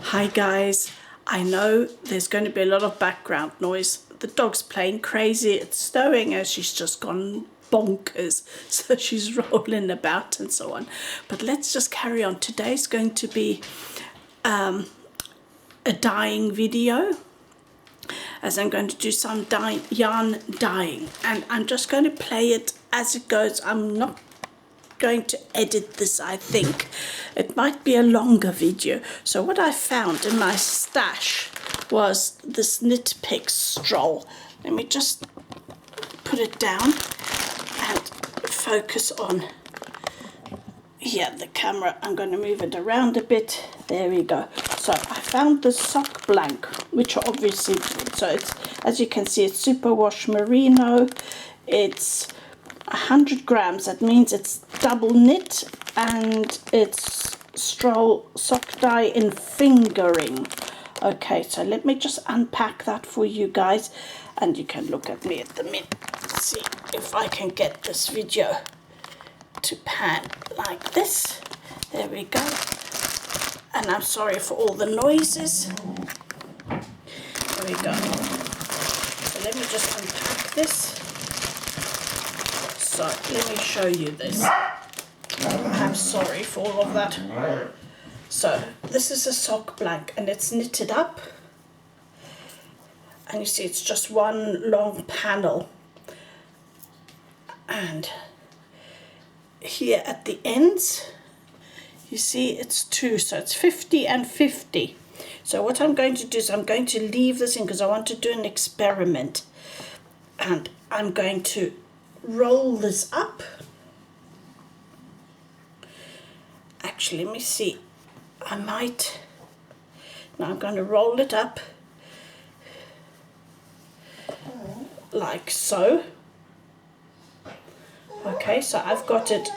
Hi guys, I know there's going to be a lot of background noise. The dog's playing crazy, it's snowing and she's just gone bonkers, so she's rolling about and so on. But let's just carry on. Today's going to be a dyeing video, as I'm going to do some yarn dyeing, and I'm just going to play it as it goes. I'm not going to edit this. I think it might be a longer video. So what I found in my stash was this knit pick stroll. Let me just put it down and focus on here the camera. I'm going to move it around a bit. There we go. So I found the sock blank, which are obviously, so it's, as you can see, it's superwash merino. It's 100 grams, that means it's double knit, and it's stroll sock dye in fingering. Okay, so let me just unpack that for you guys, and you can look at me at the minute. See if I can get this video to pan like this. There we go. And I'm sorry for all the noises. There we go. So let me just unpack this. So let me show you this. I'm sorry for all of that. So this is a sock blank and it's knitted up. And you see it's just one long panel. And here at the ends, you see it's two. So it's 50 and 50. So what I'm going to do is I'm going to leave this in because I want to do an experiment. And I'm going to roll this up. Actually, let me see. I might. Now I'm going to roll it up like so. Okay, so I've got it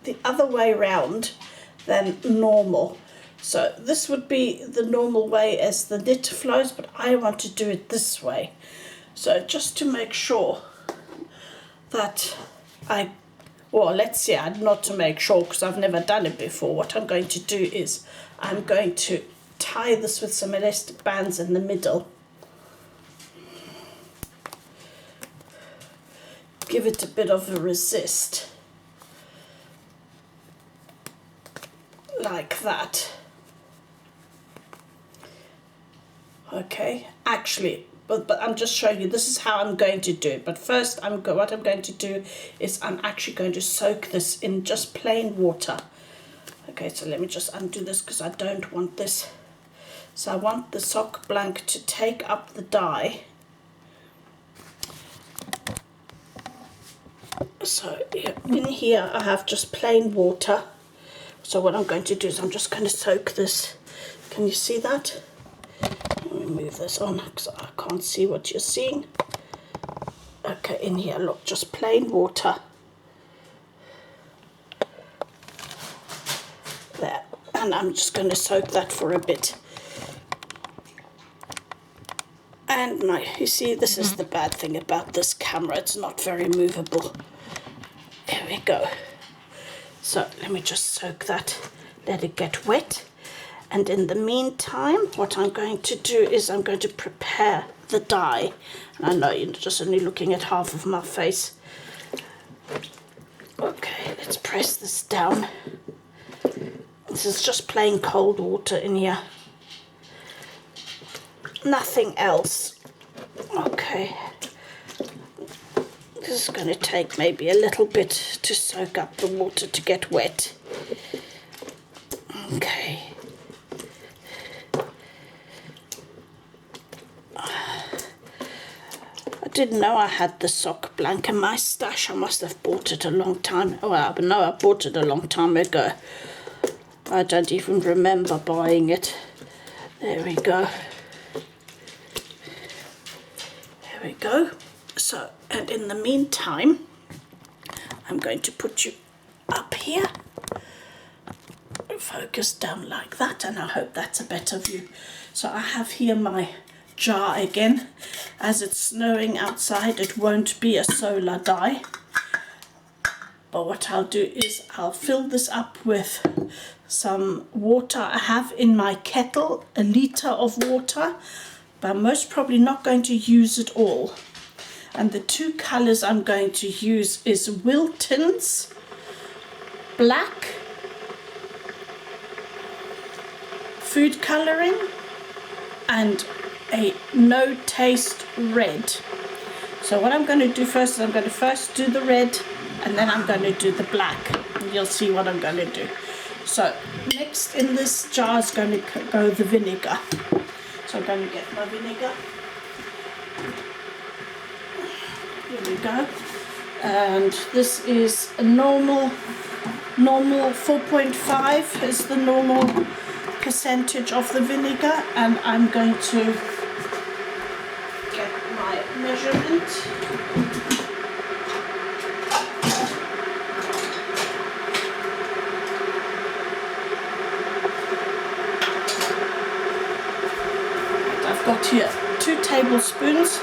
the other way round than normal. So this would be the normal way as the knit flows, but I want to do it this way. So just to make sure that let's see, not to make sure because I've never done it before. What I'm going to do is I'm going to tie this with some elastic bands in the middle. Give it a bit of a resist. Like that. Okay, actually, but I'm just showing you, this is how I'm going to do it. But first, what I'm going to do is I'm actually going to soak this in just plain water. Okay, so let me just undo this because I don't want this. So I want the sock blank to take up the dye. So in here I have just plain water. So what I'm going to do is I'm just going to soak this. Can you see that? Let me move this on because I can't see what you're seeing. Okay, in here, look, just plain water. There. And I'm just going to soak that for a bit. And now, you see, this is the bad thing about this camera. It's not very movable. There we go. So let me just soak that, let it get wet. And in the meantime, what I'm going to do is I'm going to prepare the dye. And I know you're just only looking at half of my face. Okay, let's press this down. This is just plain cold water in here. Nothing else. Okay. This is going to take maybe a little bit to soak up the water to get wet. Okay. I didn't know I had the sock blank in my stash. I must have bought it a long time. Well, no, I bought it a long time ago. I don't even remember buying it. There we go. There we go. So, and in the meantime, I'm going to put you up here. Focus down like that, and I hope that's a better view. So I have here my jar again. As it's snowing outside, it won't be a solar dye. But what I'll do is I'll fill this up with some water. I have in my kettle a liter of water, but I'm most probably not going to use it all. And the two colors I'm going to use is Wiltons black food coloring and a no taste red. So what I'm going to do first is I'm going to first do the red and then I'm going to do the black, and you'll see what I'm going to do. So next in this jar is going to go the vinegar. So I'm going to get my vinegar. Here we go. And this is a normal 4.5 is the normal percentage of the vinegar, and I'm going to get my measurement. I've got here 2 tablespoons,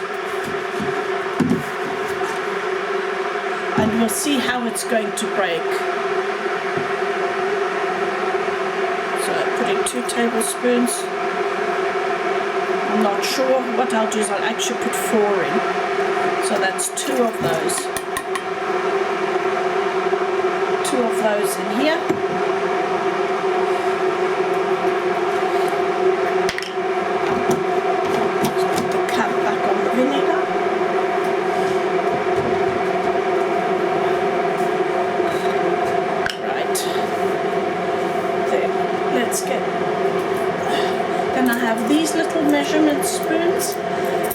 and we'll see how it's going to break. So putting 2 tablespoons. I'm not sure. What I'll do is I'll actually put 4 in. So that's 2 of those. 2 of those in here. So put the cap back on the vinegar. Right. There. Let's get. Then I have these little measurement spoons,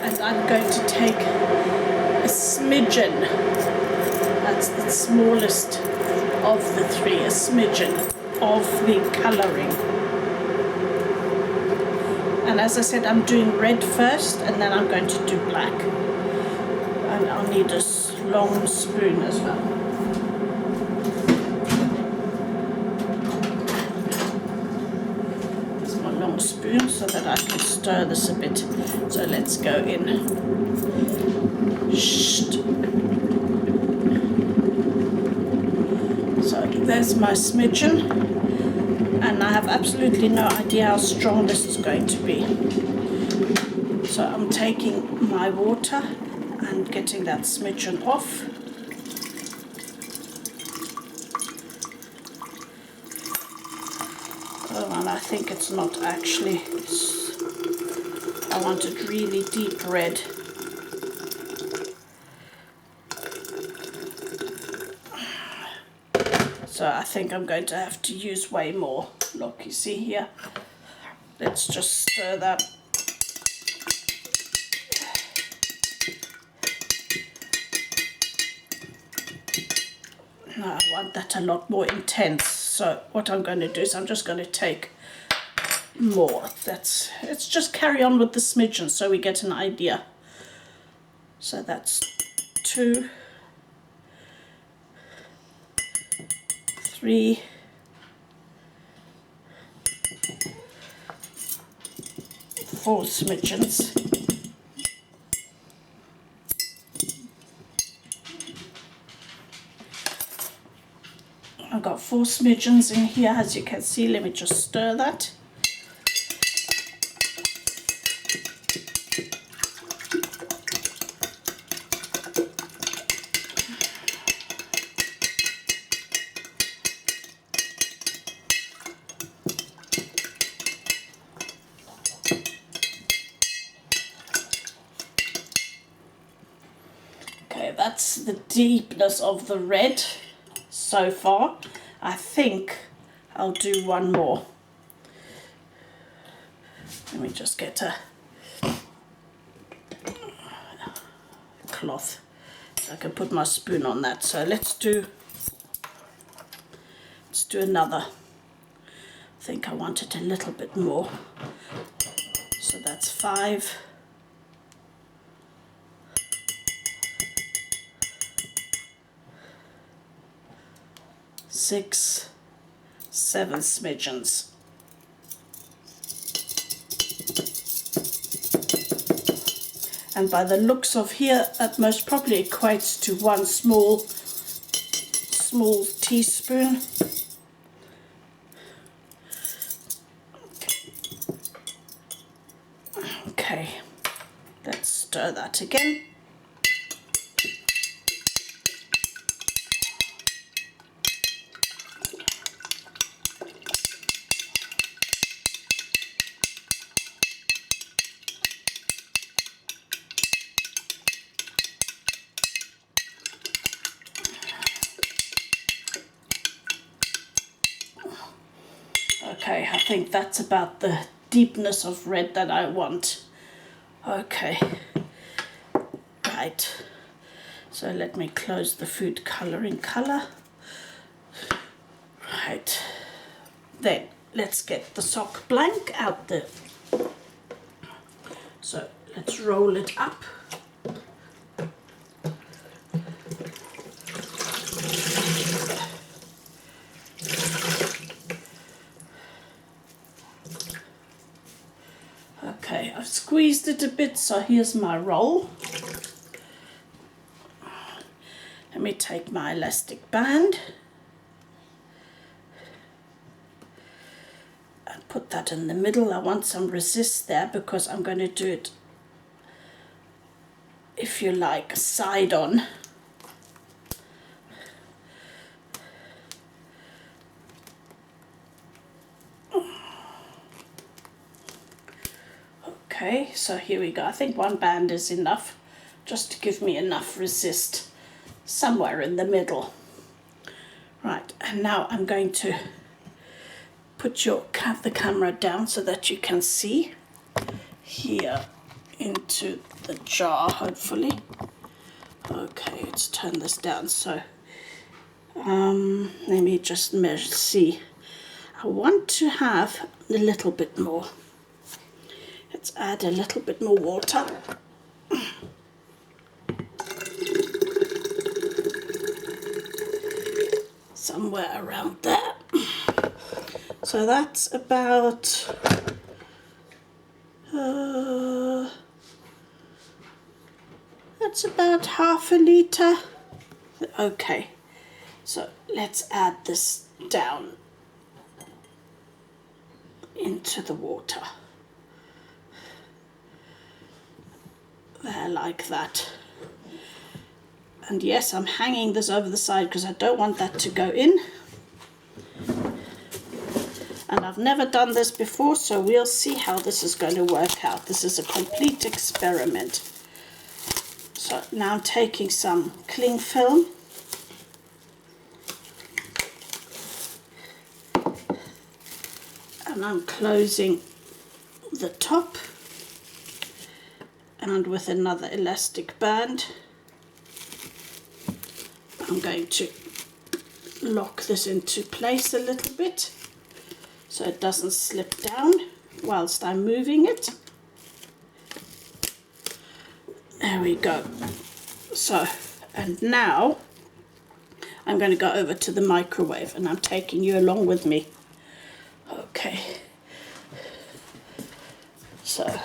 and I'm going to take a smidgen. That's the smallest of the 3, a smidgen of the colouring. And as I said, I'm doing red first, and then I'm going to do black. And I'll need a long spoon as well. Spoon so that I can stir this a bit. So let's go in. So there's my smidgen, and I have absolutely no idea how strong this is going to be. So I'm taking my water and getting that smidgen off. Oh, and I think it's not actually, I want it really deep red. So I think I'm going to have to use way more. Look, you see here? Let's just stir that. No, I want that a lot more intense. So what I'm going to do is I'm just going to take more. Let's just carry on with the smidgen so we get an idea. So that's 2, 3, 4 smidgens. I've got 4 smidgens in here, as you can see. Let me just stir that. Okay, that's the deepness of the red so far. I think I'll do one more. Let me just get a cloth so I can put my spoon on that. So let's do another. I think I want it a little bit more. So that's 5. 6, 7 smidgens. And by the looks of here, that most probably equates to 1 small teaspoon. Okay, let's stir that again. Okay, I think that's about the deepness of red that I want. Okay, right. So let me close the food colouring colour. Right, then let's get the sock blank out there. So let's roll it up. Okay, I've squeezed it a bit, so here's my roll. Let me take my elastic band and put that in the middle. I want some resist there because I'm going to do it, if you like, side on. Okay, so here we go. I think one band is enough, just to give me enough resist somewhere in the middle. Right, and now I'm going to put the camera down so that you can see here into the jar, hopefully. Okay, let's turn this down. So let me just measure, see. I want to have a little bit more. Let's add a little bit more water. Somewhere around there. So that's about half a litre. Okay, so let's add this down into the water. There, like that. And yes, I'm hanging this over the side because I don't want that to go in. And I've never done this before, so we'll see how this is going to work out. This is a complete experiment. So now I'm taking some cling film. And I'm closing the top. And with another elastic band, I'm going to lock this into place a little bit so it doesn't slip down whilst I'm moving it. There we go. So, and now I'm going to go over to the microwave, and I'm taking you along with me. Okay. So,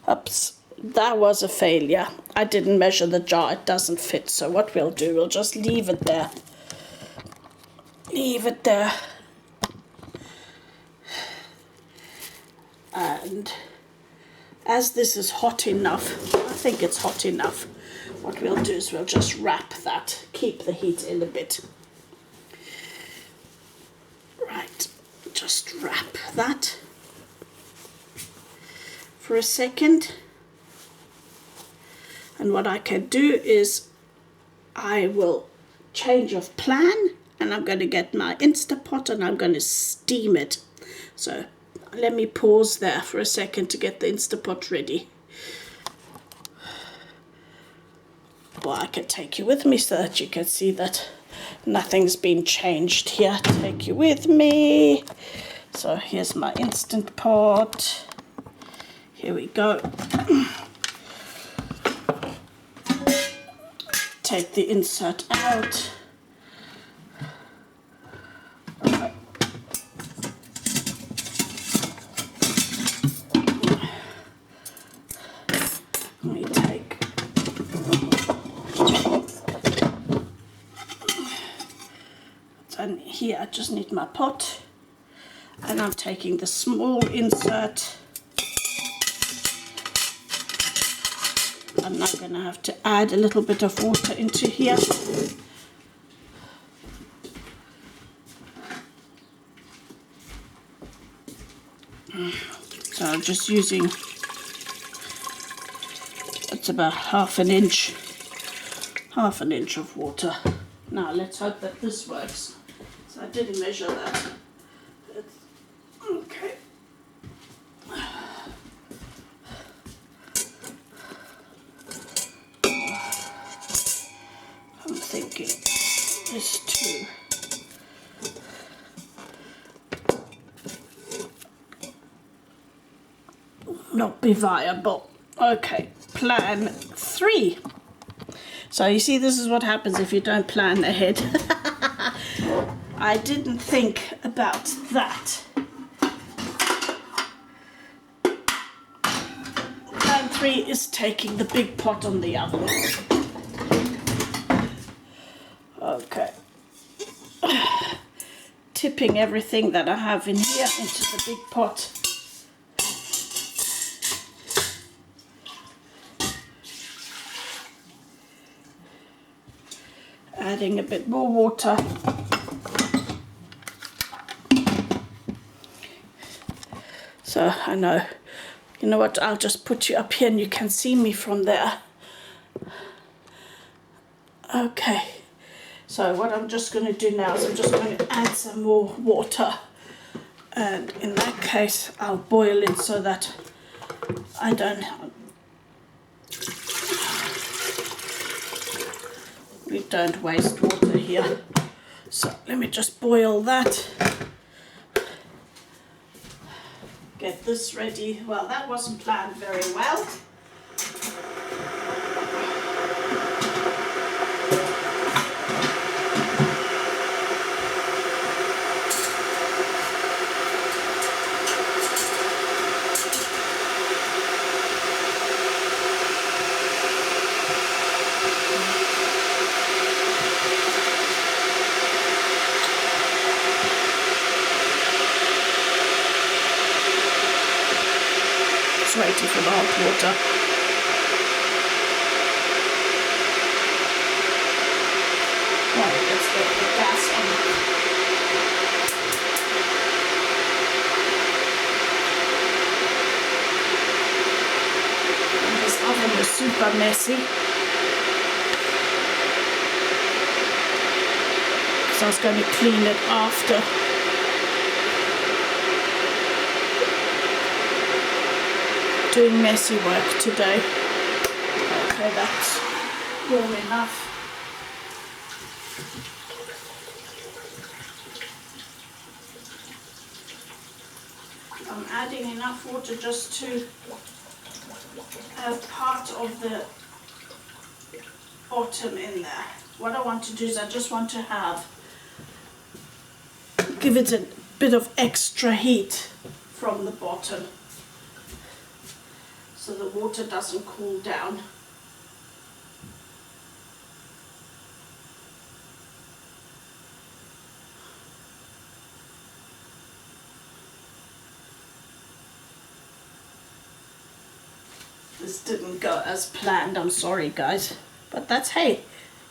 oops, that was a failure. I didn't measure the jar, it doesn't fit. So what we'll do, we'll just leave it there. Leave it there. And as this is hot enough, I think it's hot enough, what we'll do is we'll just wrap that, keep the heat in a bit. Right, just wrap that for a second. And what I can do is I will change of plan, and I'm going to get my Instapot and I'm going to steam it. So let me pause there for a second to get the Instapot ready. Or I can take you with me so that you can see that nothing's been changed here. Take you with me. So here's my Instant Pot. Here we go. Take the insert out. Let me take. And here I just need my pot. And I'm taking the small insert. I'm now going to have to add a little bit of water into here. So I'm just using, it's about half an inch of water. Now let's hope that this works. So I didn't measure that. Okay. I'm thinking this too. Not be viable. Okay, plan 3. So you see, this is what happens if you don't plan ahead. I didn't think about that. Plan 3 is taking the big pot on the oven. Okay. Tipping everything that I have in here into the big pot. Adding a bit more water. So I know, you know what, I'll just put you up here and you can see me from there. Okay, so what I'm just going to do now is I'm just going to add some more water, and in that case I'll boil it so that I don't, we don't waste water here. So let me just boil that. Get this ready. Well, that wasn't planned very well. Waiting for the hot water. Right, let's get the gas on. And this oven is super messy. So I was going to clean it after. Doing messy work today. Okay, that's warm enough. I'm adding enough water just to have part of the bottom in there. What I want to do is I just want to give it a bit of extra heat from the bottom, so the water doesn't cool down. This didn't go as planned, I'm sorry guys, but that's, hey,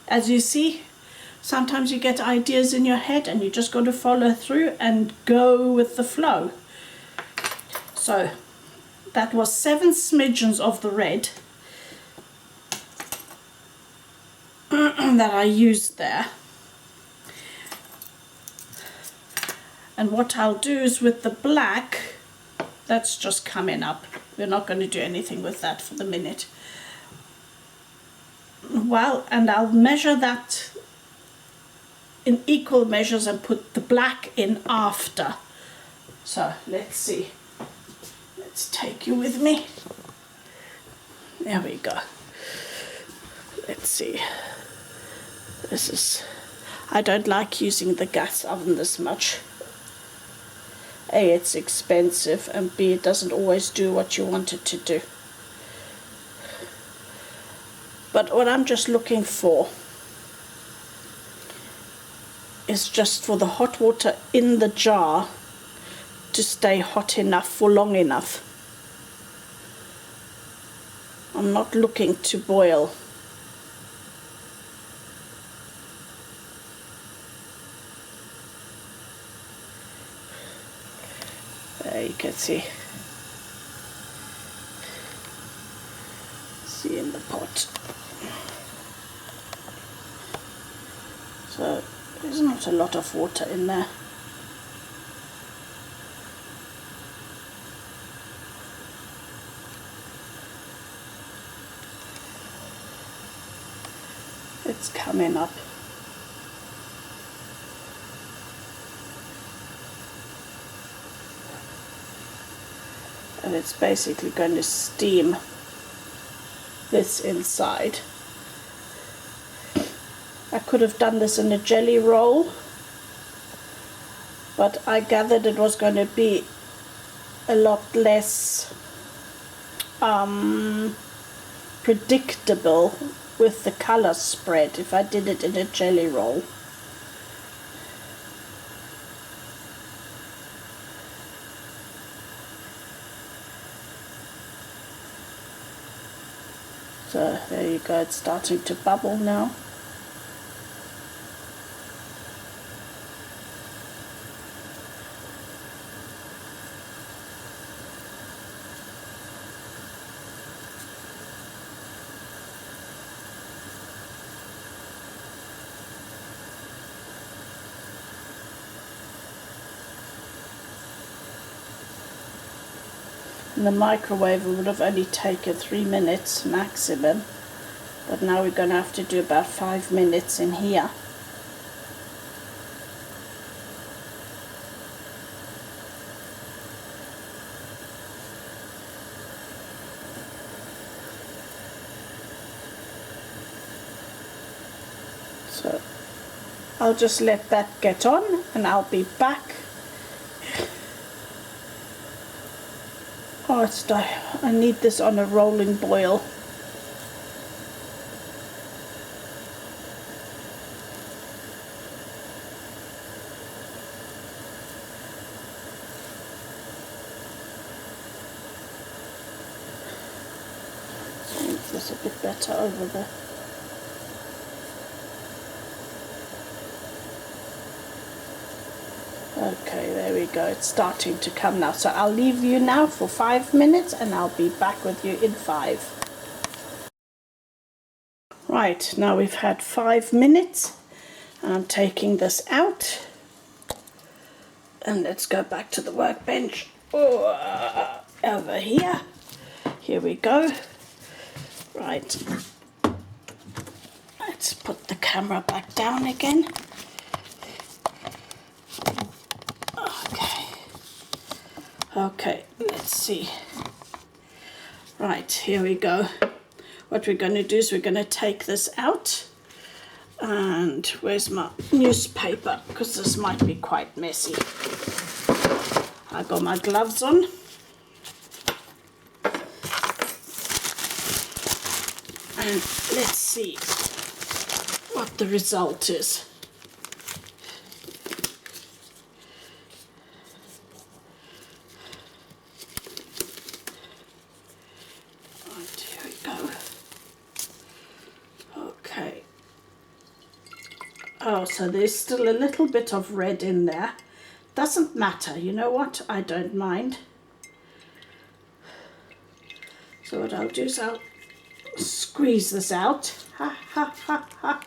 as you see, sometimes you get ideas in your head and you just got to follow through and go with the flow. So that was 7 smidgens of the red that I used there. And what I'll do is with the black, that's just coming up. We're not going to do anything with that for the minute. Well, and I'll measure that in equal measures and put the black in after. So let's see. Let's take you with me. There we go. Let's see. This is, I don't like using the gas oven this much. A, it's expensive, and B, it doesn't always do what you want it to do. But what I'm just looking for is just for the hot water in the jar to stay hot enough for long enough. I'm not looking to boil. There you can see in the pot. So there's not a lot of water in there. It's coming up. And it's basically going to steam this inside. I could have done this in a jelly roll, but I gathered it was going to be a lot less predictable with the color spread if I did it in a jelly roll. So there you go, it's starting to bubble now. In the microwave it would have only taken 3 minutes maximum, but now we're going to have to do about 5 minutes in here. So I'll just let that get on and I'll be back. Oh, I need this on a rolling boil. Make this a bit better over there. Okay, there we go. It's starting to come now. So I'll leave you now for 5 minutes and I'll be back with you in 5. Right, now we've had 5 minutes and I'm taking this out. And let's go back to the workbench. Oh, over here. Here we go. Right. Let's put the camera back down again. Okay, let's see. Right, here we go. What we're going to do is we're going to take this out. And where's my newspaper? Because this might be quite messy. I got my gloves on. And let's see what the result is. Oh, so there's still a little bit of red in there. Doesn't matter, you know what? I don't mind. So what I'll do is I'll squeeze this out. Ha ha ha ha.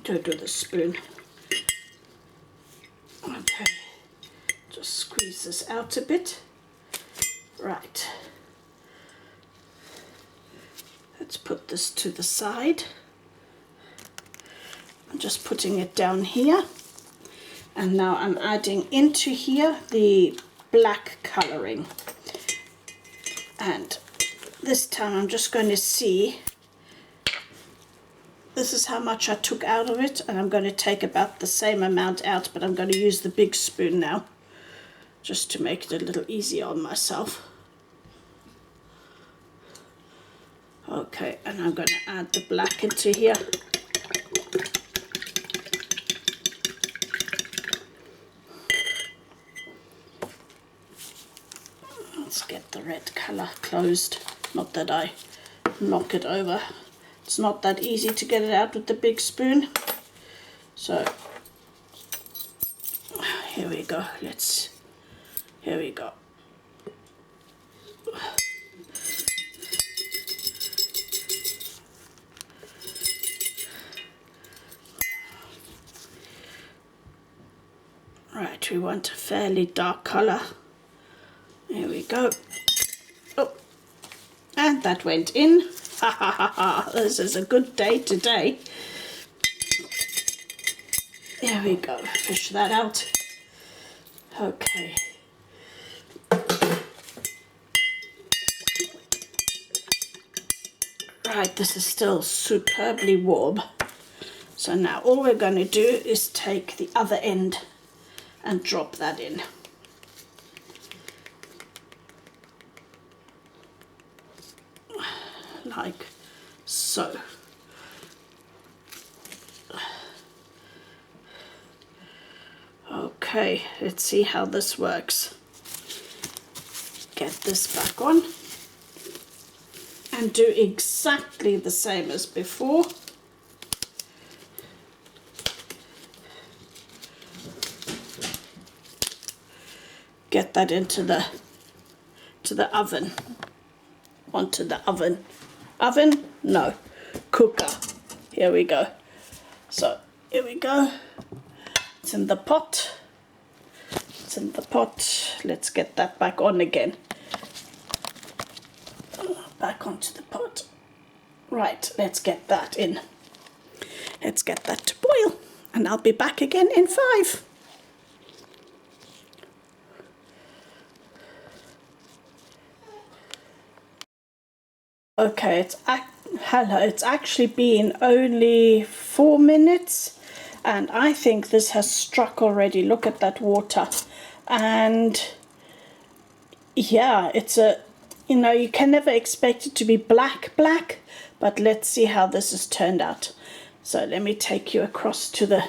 Do it with a spoon. Okay. Just squeeze this out a bit. Right. Let's put this to the side. I'm just putting it down here. And now I'm adding into here the black colouring. And this time I'm just going to see. This is how much I took out of it. And I'm going to take about the same amount out. But I'm going to use the big spoon now. Just to make it a little easier on myself. Okay, and I'm going to add the black into here. the red colour closed. Not that I knock it over. It's not that easy to get it out with the big spoon. So here we go. Here we go. Right, we want a fairly dark colour. Here we go. Oh, and that went in. Ha ha ha ha. This is a good day today. There we go. Fish that out. Okay. Right, this is still superbly warm. So now all we're going to do is take the other end and drop that in. Like so. Okay, let's see how this works. Get this back on and do exactly the same as before. Get that into the oven. Onto the oven. Oven? No. Cooker. Here we go. So here we go. It's in the pot. It's in the pot. Let's get that back on again. Back onto the pot. Right, let's get that in. Let's get that to boil. And I'll be back again in 5. Okay, it's actually been only 4 minutes, and I think this has struck already. Look at that water. And yeah, it's you can never expect it to be black, but let's see how this has turned out. So let me take you across to the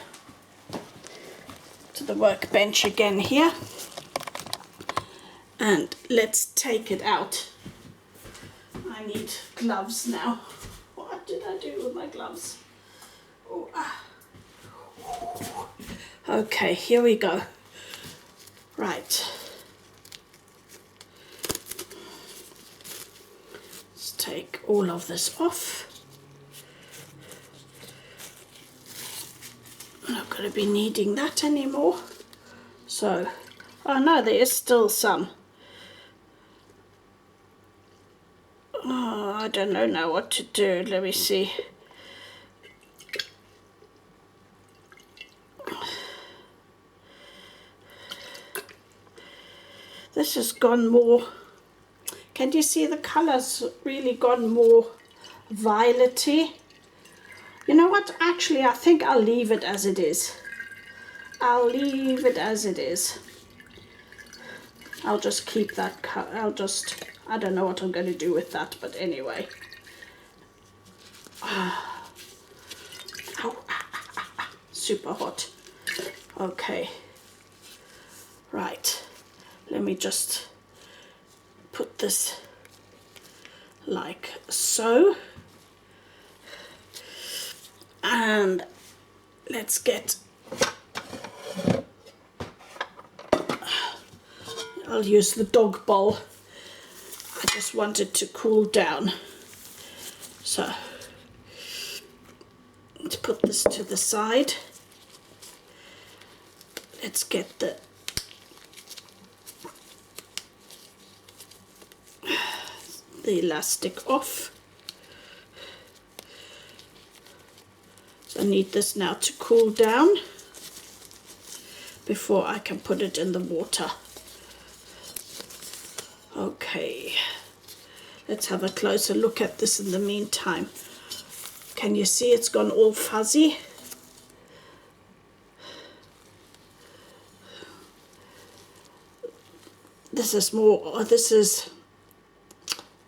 workbench again here, and let's take it out. I need gloves now. What did I do with my gloves? Oh, ah. Okay, here we go. Right. Let's take all of this off. I'm not going to be needing that anymore. So, oh no, there is still some. Oh, I don't know now what to do. Let me see. This has gone more. Can you see the colours really gone more violety? You know what? Actually, I think I'll leave it as it is. I'll leave it as it is. I'll just keep that. I don't know what I'm going to do with that, but anyway. Ow. Super hot. Okay. Right. Let me just put this like so. And let's get... I'll use the dog bowl. I just want it to cool down. So let's put this to the side. Let's get the elastic off. So I need this now to cool down before I can put it in the water. Okay, let's have a closer look at this in the meantime. Can you see it's gone all fuzzy? This is more, this is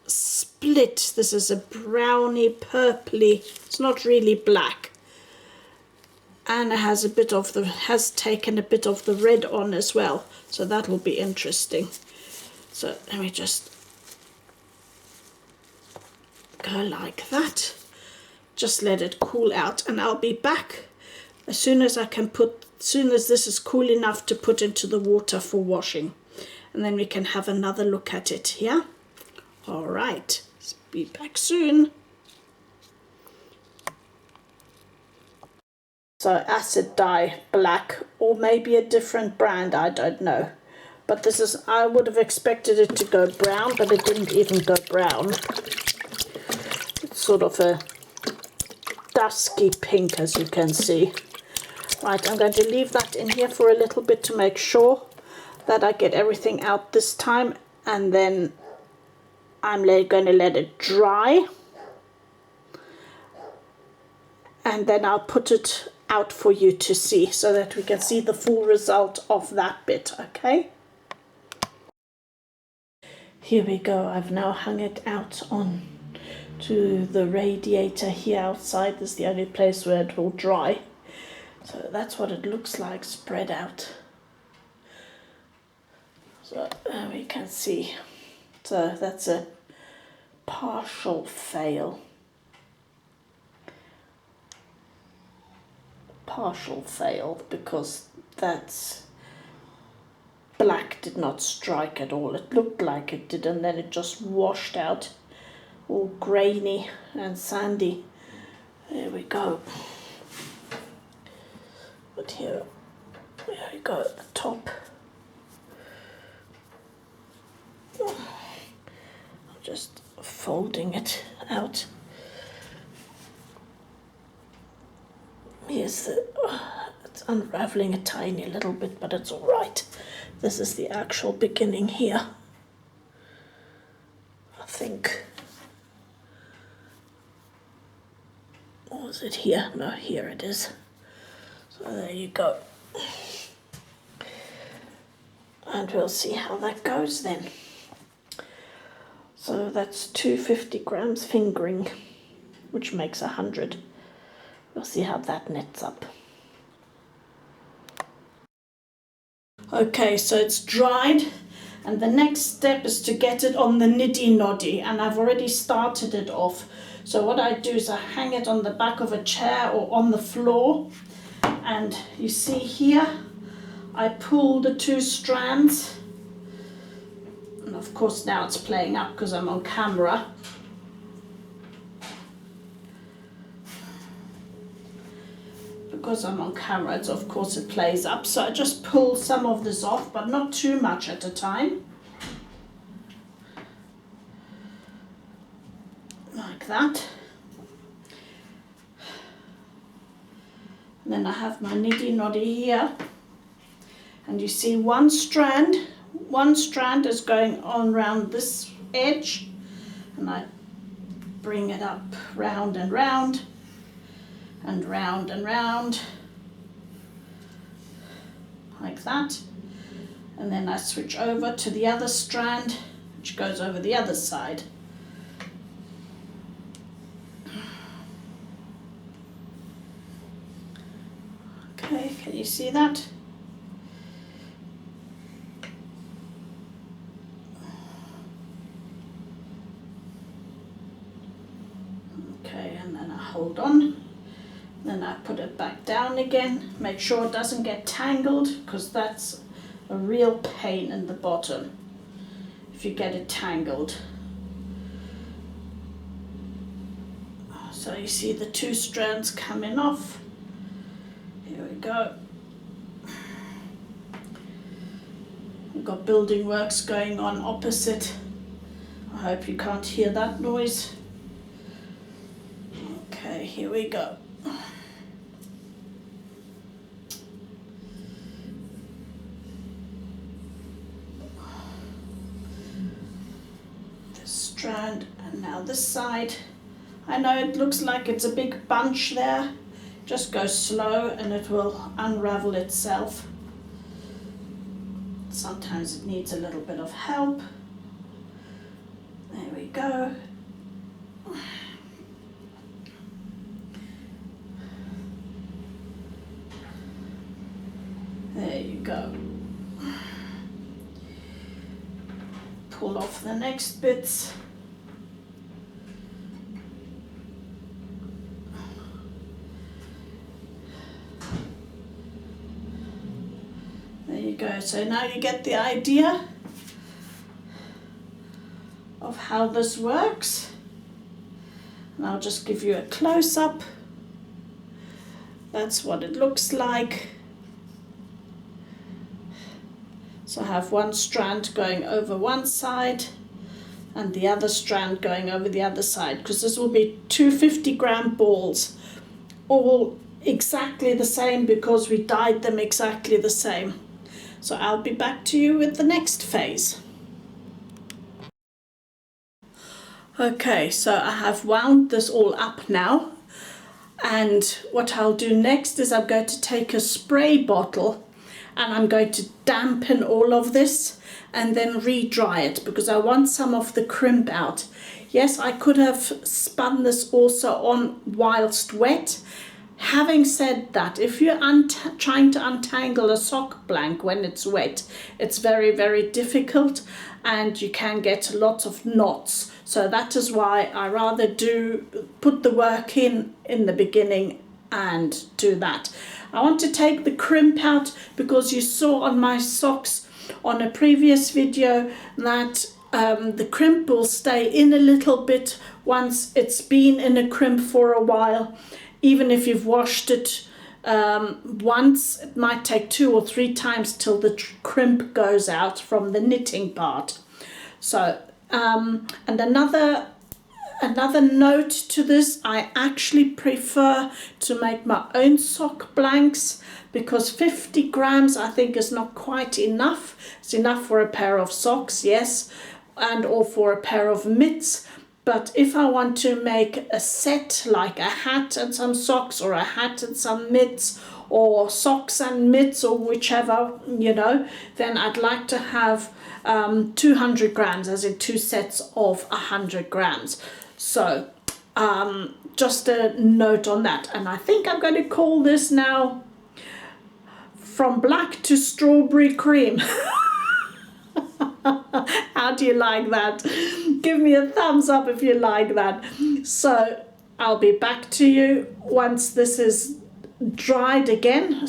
split. This is a browny purpley. It's not really black. And it has has taken a bit of the red on as well. So that will be interesting. So let me just go like that. Just let it cool out, and I'll be back as soon as this is cool enough to put into the water for washing, and then we can have another look at it. Yeah, all right, be back soon. So acid dye black, or maybe a different brand, I don't know. But this is, I would have expected it to go brown, but it didn't even go brown. It's sort of a dusky pink, as you can see. Right, I'm going to leave that in here for a little bit to make sure that I get everything out this time, and then I'm going to let it dry, and then I'll put it out for you to see so that we can see the full result of that bit. Okay, here we go. I've now hung it out on to the radiator here outside. This is the only place where it will dry, so that's what it looks like spread out. So we can see, so that's a partial fail. Because that's black did not strike at all. It looked like it did, and then it just washed out, all grainy and sandy. There we go. But here we go at the top. I'm just folding it out. Here's the, it's unraveling a tiny little bit, but it's all right. This is the actual beginning here, I think. Or is it here? No, here it is. So there you go. And we'll see how that goes then. So that's 250 grams fingering, which makes 100. We'll see how that nets up. Okay, so it's dried, and the next step is to get it on the niddy noddy, and I've already started it off. So what I do is I hang it on the back of a chair or on the floor, and you see here I pull the two strands, and of course now it's playing up because I'm on camera. Because I'm on camera, it's, of course it plays up, so I just pull some of this off, but not too much at a time. Like that. And then I have my niddy noddy here, and you see one strand is going on round this edge, and I bring it up round and round, and round and round, like that. And then I switch over to the other strand, which goes over the other side. Okay, can you see that? Okay, and then I hold on. Then I put it back down again. Make sure it doesn't get tangled, because that's a real pain in the bottom if you get it tangled. So you see the two strands coming off. Here we go. We've got building works going on opposite. I hope you can't hear that noise. Okay, here we go. Strand, and now this side. I know it looks like it's a big bunch there. Just go slow and it will unravel itself. Sometimes it needs a little bit of help. There we go. There you go. Pull off the next bits. you go. So now you get the idea of how this works. And I'll just give you a close-up. That's what it looks like. So I have one strand going over one side and the other strand going over the other side, because this will be 2 50-gram balls, all exactly the same because we dyed them exactly the same. So I'll be back to you with the next phase. Okay, so I have wound this all up now, and what I'll do next is I'm going to take a spray bottle and I'm going to dampen all of this and then re-dry it, because I want some of the crimp out. Yes, I could have spun this also on whilst wet. Having said that, if you're trying to untangle a sock blank when it's wet, it's very, very difficult and you can get lots of knots. So that is why I rather put the work in the beginning and do that. I want to take the crimp out because you saw on my socks on a previous video that the crimp will stay in a little bit once it's been in a crimp for a while. Even if you've washed it once, it might take 2 or 3 times till the crimp goes out from the knitting part. So, and another note to this, I actually prefer to make my own sock blanks, because 50 grams I think is not quite enough. It's enough for a pair of socks, yes, and or for a pair of mitts. But if I want to make a set, like a hat and some socks, or a hat and some mitts, or socks and mitts, or whichever, you know, then I'd like to have 200 grams, as in 2 sets of 100 grams. So just a note on that. And I think I'm going to call this now From Black to Strawberry Cream. How do you like that? Give me a thumbs up if you like that. So I'll be back to you once this is dried again.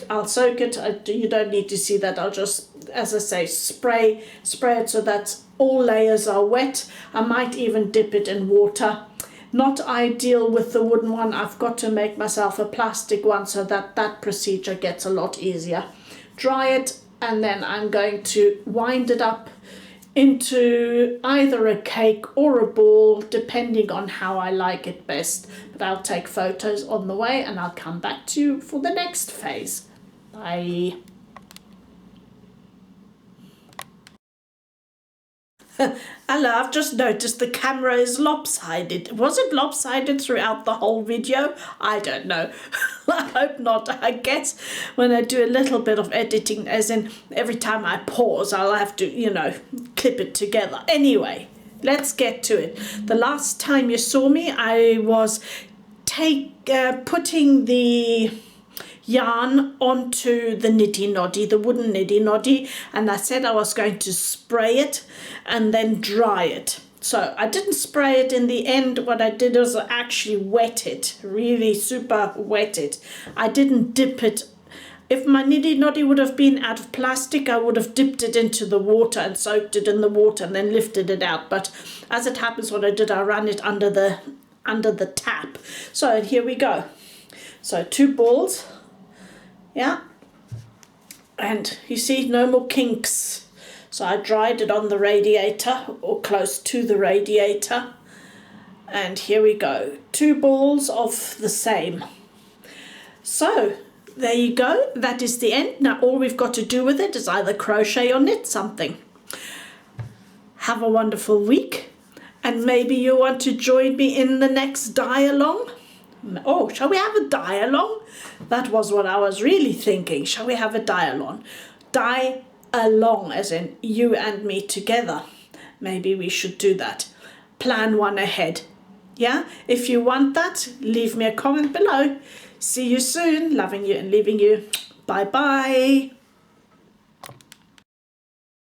I'll soak it. You don't need to see that. I'll just, as I say, spray it so that all layers are wet. I might even dip it in water. Not ideal with the wooden one. I've got to make myself a plastic one so that that procedure gets a lot easier. Dry it, and then I'm going to wind it up into either a cake or a ball, depending on how I like it best. But I'll take photos on the way and I'll come back to you for the next phase. Bye. Hello, I've just noticed the camera is lopsided. Was it lopsided throughout the whole video? I don't know. I hope not. I guess when I do a little bit of editing, as in every time I pause, I'll have to, you know, clip it together. Anyway, let's get to it. The last time you saw me, I was putting the yarn onto the niddy noddy, the wooden niddy noddy, and I said I was going to spray it and then dry it. So I didn't spray it in the end. What I did was actually wet it, really super wet it. I didn't dip it. If my niddy noddy would have been out of plastic, I would have dipped it into the water and soaked it in the water and then lifted it out. But as it happens, what I did, I ran it under the tap. So here we go. So 2 balls. Yeah, and you see, no more kinks. So I dried it on the radiator, or close to the radiator, and here we go, 2 balls of the same. So there you go, that is the end. Now all we've got to do with it is either crochet or knit something. Have a wonderful week, and maybe you want to join me in the next dye along. Oh, shall we have a dye-along? That was what I was really thinking. Shall we have a dye-along? Dye-along, as in you and me together. Maybe we should do that. Plan one ahead. Yeah? If you want that, leave me a comment below. See you soon. Loving you and leaving you. Bye-bye.